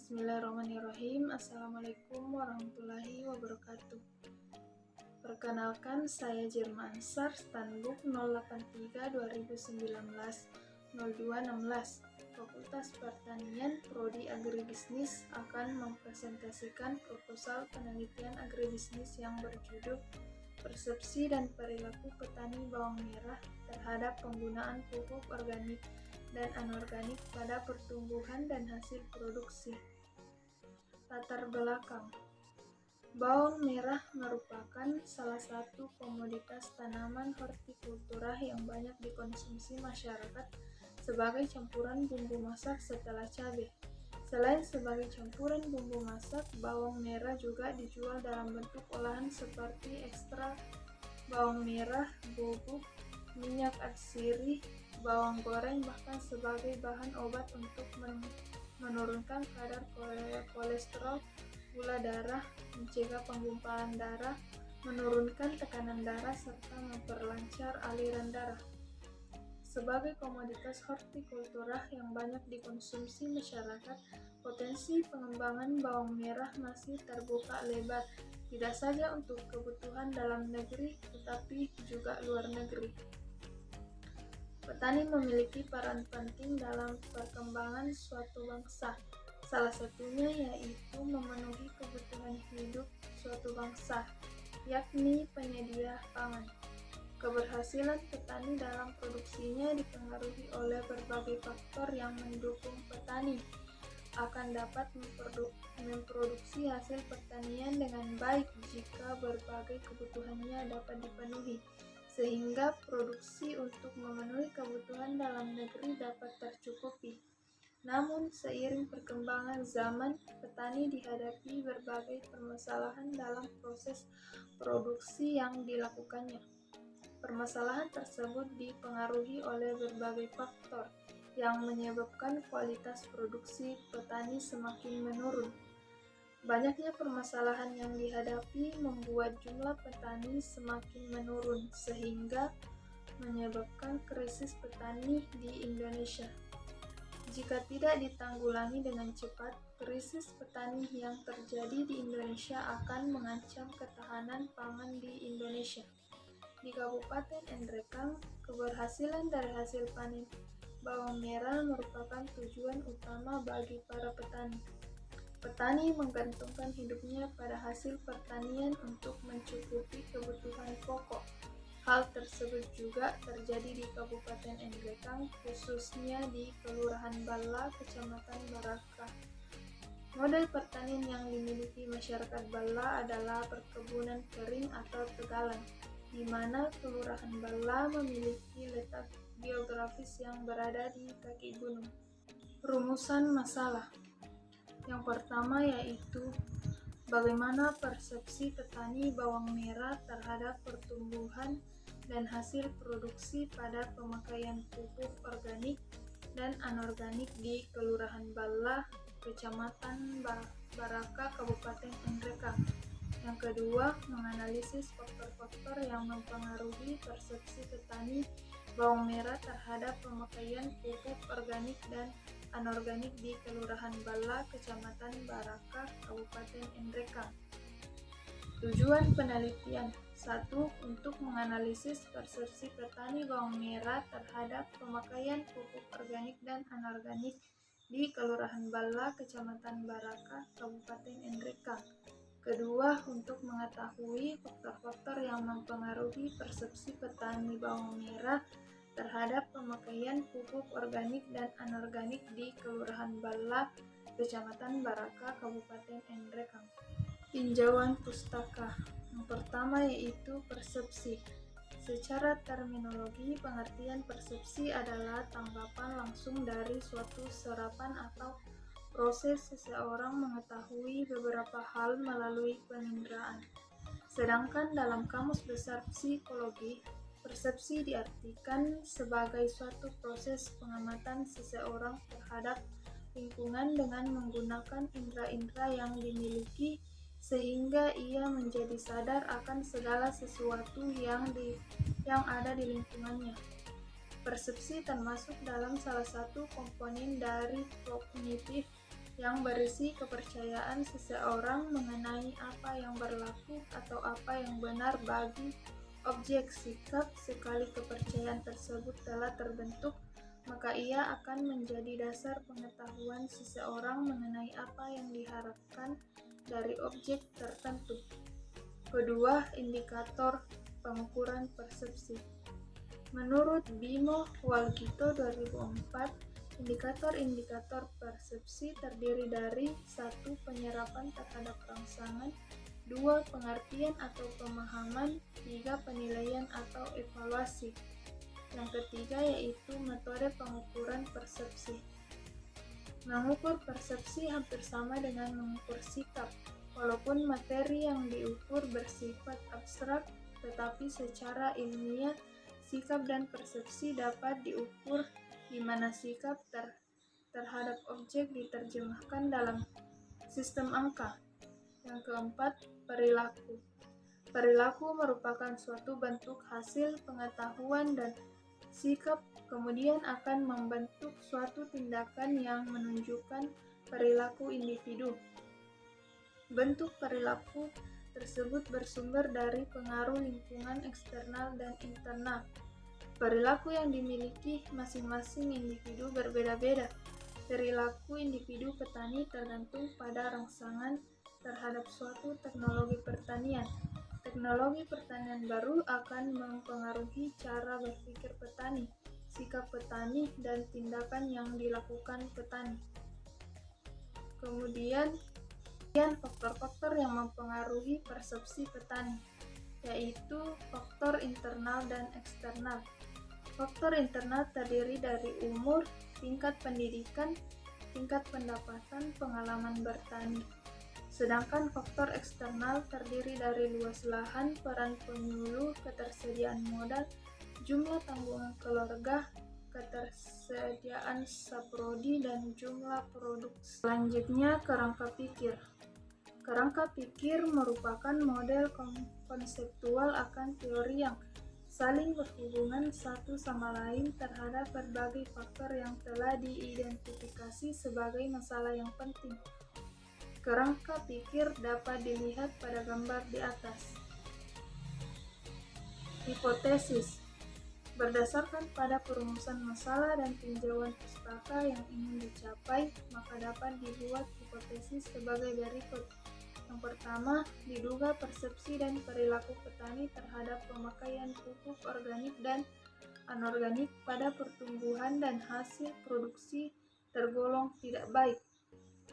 Bismillahirrahmanirrahim. Assalamualaikum warahmatullahi wabarakatuh. Perkenalkan, saya Jirma Ansar, Stanbook 083 2019 0216. Fakultas Pertanian Prodi Agribisnis akan mempresentasikan proposal penelitian agribisnis yang berjudul Persepsi dan Perilaku Petani Bawang Merah terhadap Penggunaan Pupuk Organik dan Anorganik pada Pertumbuhan dan Hasil Produksi. Latar belakang: bawang merah merupakan salah satu komoditas tanaman hortikultura yang banyak dikonsumsi masyarakat sebagai campuran bumbu masak setelah cabai. Selain sebagai campuran bumbu masak, bawang merah juga dijual dalam bentuk olahan seperti ekstrak bawang merah, bubuk, minyak atsiri, bawang goreng, bahkan sebagai bahan obat untuk menurunkan kadar kolesterol, gula darah, mencegah penggumpalan darah, menurunkan tekanan darah, serta memperlancar aliran darah. Sebagai komoditas hortikultura yang banyak dikonsumsi masyarakat, potensi pengembangan bawang merah masih terbuka lebar, tidak saja untuk kebutuhan dalam negeri, tetapi juga luar negeri. Petani memiliki peran penting dalam perkembangan suatu bangsa. Salah satunya yaitu memenuhi kebutuhan hidup suatu bangsa, yakni penyedia pangan. Keberhasilan petani dalam produksinya dipengaruhi oleh berbagai faktor yang mendukung petani akan dapat memproduksi hasil pertanian dengan baik jika berbagai kebutuhannya dapat dipenuhi, sehingga produksi untuk memenuhi kebutuhan dalam negeri dapat tercukupi. Namun, seiring perkembangan zaman, petani dihadapi berbagai permasalahan dalam proses produksi yang dilakukannya. Permasalahan tersebut dipengaruhi oleh berbagai faktor yang menyebabkan kualitas produksi petani semakin menurun. Banyaknya permasalahan yang dihadapi membuat jumlah petani semakin menurun, sehingga menyebabkan krisis petani di Indonesia. Jika tidak ditanggulangi dengan cepat, krisis petani yang terjadi di Indonesia akan mengancam ketahanan pangan di Indonesia. Di Kabupaten Nrekang, keberhasilan dari hasil panen bawang merah merupakan tujuan utama bagi para petani. Petani menggantungkan hidupnya pada hasil pertanian untuk mencukupi kebutuhan pokok. Hal tersebut juga terjadi di Kabupaten Nrekang, khususnya di Kelurahan Balla, Kecamatan Barakah. Model pertanian yang dimiliki masyarakat Balla adalah perkebunan kering atau tegalan, di mana Kelurahan Balla memiliki letak geografis yang berada di kaki gunung. Rumusan masalah. Yang pertama yaitu bagaimana persepsi petani bawang merah terhadap pertumbuhan dan hasil produksi pada pemakaian pupuk organik dan anorganik di Kelurahan Balla, Kecamatan Barakah, Kabupaten Nrekang. Yang kedua, menganalisis faktor-faktor yang mempengaruhi persepsi petani bawang merah terhadap pemakaian pupuk organik dan anorganik di Kelurahan Balla, Kecamatan Barakah, Kabupaten Nrekang. Tujuan penelitian: 1. Untuk menganalisis persepsi petani bawang merah terhadap pemakaian pupuk organik dan anorganik di Kelurahan Balla, Kecamatan Barakah, Kabupaten Nrekang. Kedua, untuk mengetahui faktor-faktor yang mempengaruhi persepsi petani bawang merah terhadap pemakaian pupuk organik dan anorganik di Kelurahan Balla, Kecamatan Barakah, Kabupaten Nrekang. Tinjauan pustaka. Yang pertama yaitu persepsi. Secara terminologi, pengertian persepsi adalah tanggapan langsung dari suatu serapan atau proses seseorang mengetahui beberapa hal melalui penginderaan. Sedangkan dalam Kamus Besar Psikologi, persepsi diartikan sebagai suatu proses pengamatan seseorang terhadap lingkungan dengan menggunakan indera-indera yang dimiliki sehingga ia menjadi sadar akan segala sesuatu yang ada di lingkungannya. Persepsi termasuk dalam salah satu komponen dari kognitif yang berisi kepercayaan seseorang mengenai apa yang berlaku atau apa yang benar bagi objek sikap. Sekali kepercayaan tersebut telah terbentuk, maka ia akan menjadi dasar pengetahuan seseorang mengenai apa yang diharapkan dari objek tertentu. Kedua, indikator pengukuran persepsi. Menurut Bimo Walgito 2004, indikator-indikator persepsi terdiri dari 1. Penyerapan terhadap rangsangan, 2. Pengertian atau pemahaman, 3. Penilaian atau evaluasi. Yang ketiga yaitu metode pengukuran persepsi. Mengukur persepsi hampir sama dengan mengukur sikap, walaupun materi yang diukur bersifat abstrak, tetapi secara ilmiah sikap dan persepsi dapat diukur di mana sikap terhadap objek diterjemahkan dalam sistem angka. Yang keempat, perilaku. Perilaku merupakan suatu bentuk hasil pengetahuan dan sikap kemudian akan membentuk suatu tindakan yang menunjukkan perilaku individu. Bentuk perilaku tersebut bersumber dari pengaruh lingkungan eksternal dan internal. Perilaku yang dimiliki masing-masing individu berbeda-beda. Perilaku individu petani tergantung pada rangsangan terhadap suatu teknologi pertanian. Teknologi pertanian baru akan mempengaruhi cara berpikir petani, sikap petani, dan tindakan yang dilakukan petani. Kemudian faktor-faktor yang mempengaruhi persepsi petani, yaitu faktor internal dan eksternal. Faktor internal terdiri dari umur, tingkat pendidikan, tingkat pendapatan, pengalaman bertani. Sedangkan faktor eksternal terdiri dari luas lahan, peran penyuluh, ketersediaan modal, jumlah tanggungan keluarga, ketersediaan saprodi, dan jumlah produk. Selanjutnya, kerangka pikir. Kerangka pikir merupakan model konseptual akan teori yang saling berhubungan satu sama lain terhadap berbagai faktor yang telah diidentifikasi sebagai masalah yang penting. Kerangka pikir dapat dilihat pada gambar di atas. Hipotesis. Berdasarkan pada perumusan masalah dan tinjauan pustaka yang ingin dicapai, maka dapat dibuat hipotesis sebagai berikut. Yang pertama, diduga persepsi dan perilaku petani terhadap pemakaian pupuk organik dan anorganik pada pertumbuhan dan hasil produksi tergolong tidak baik.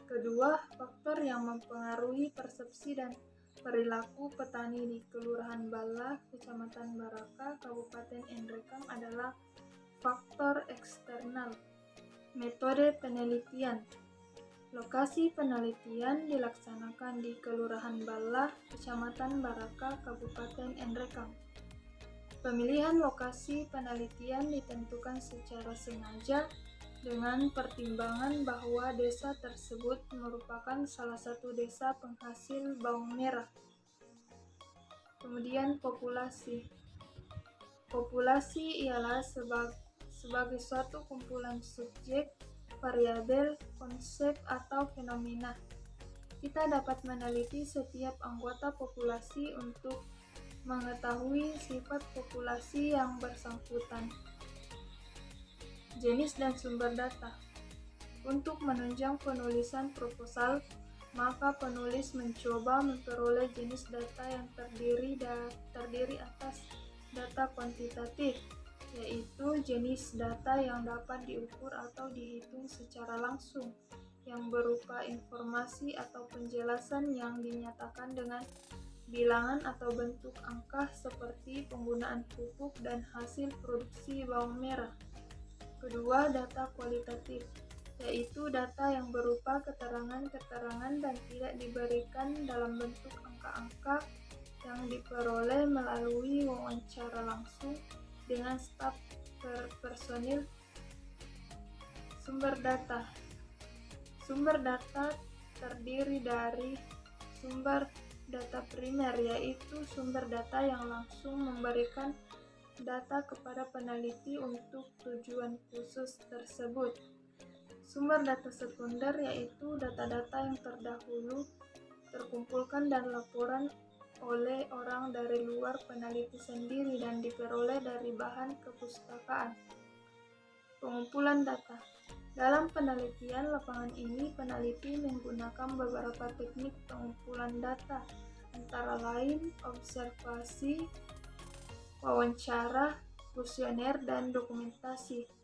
Kedua, faktor yang mempengaruhi persepsi dan perilaku petani di Kelurahan Bala, Kecamatan Baraka, Kabupaten Nrekang adalah faktor eksternal. Metode penelitian. Lokasi penelitian dilaksanakan di Kelurahan Bala, Kecamatan Baraka, Kabupaten Nrekang. Pemilihan lokasi penelitian ditentukan secara sengaja dengan pertimbangan bahwa desa tersebut merupakan salah satu desa penghasil bawang merah. Kemudian populasi. Populasi ialah sebagai suatu kumpulan subjek, variabel, konsep, atau fenomena. Kita dapat meneliti setiap anggota populasi untuk mengetahui sifat populasi yang bersangkutan. Jenis dan sumber data. Untuk menunjang penulisan proposal, maka penulis mencoba memperoleh jenis data yang terdiri atas data kuantitatif, yaitu jenis data yang dapat diukur atau dihitung secara langsung, yang berupa informasi atau penjelasan yang dinyatakan dengan bilangan atau bentuk angka seperti penggunaan pupuk dan hasil produksi bawang merah. Kedua, data kualitatif, yaitu data yang berupa keterangan-keterangan dan tidak diberikan dalam bentuk angka-angka yang diperoleh melalui wawancara langsung dengan staf personil. Sumber data. Sumber data terdiri dari sumber data primer, yaitu sumber data yang langsung memberikan data kepada peneliti untuk tujuan khusus tersebut. Sumber data sekunder yaitu data-data yang terdahulu terkumpulkan dan laporan oleh orang dari luar peneliti sendiri dan diperoleh dari bahan kepustakaan. Pengumpulan data. Dalam penelitian lapangan ini, peneliti menggunakan beberapa teknik pengumpulan data, antara lain observasi, wawancara, kuesioner, dan dokumentasi.